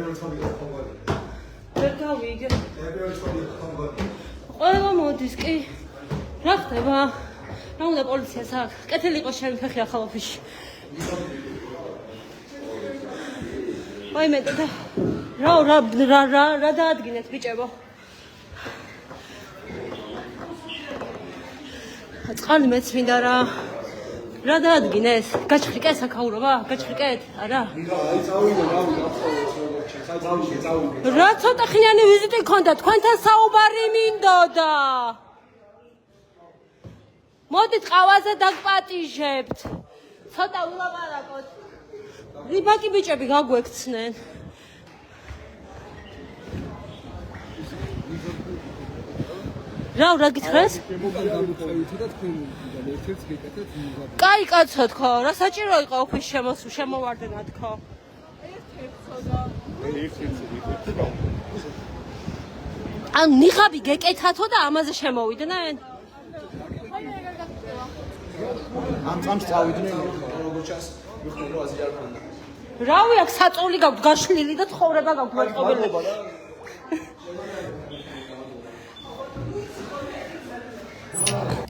ვერ გავიგე. ყველა მოდის კი. რა ხდება? რა უნდა პოლიციას აქ? კეთილი იყოს შენ ფეხი ახალ ოფისში. აი მე და რა დაადგინეთ ბიჭებო? წყალი მეც მინდა რა დაადგინეს? გაჭხრიკე საქაურობა? გაჭხრიკეთ? არა? აი წავიდე, წავიდე. რა ცოტა ხნიანი ვიზიტი გქონდა, თქვენთან საუბარი მინდოდა. მოდით ყავაზე დაგპატიჟებთ. ცოტა ვილაპარაკოთ. რიბაკი ბიჭები გაგვექცნენ. რა გითხრეს? კაი კაცო თქო, რა საჭირო იყო ოფისში შემოვარდნა თქო. ან ნიღაბი გეკეთათო და ამაზე შემოვიდნენ? ამ წამს წავიდნენ როგორც ჩანს ვიხდები რომ აზრი არ ქონდა. რავი აქ საწოლი გაქვთ გაშლილი და ცხოვრება გაქვთ მოწყობილი. რა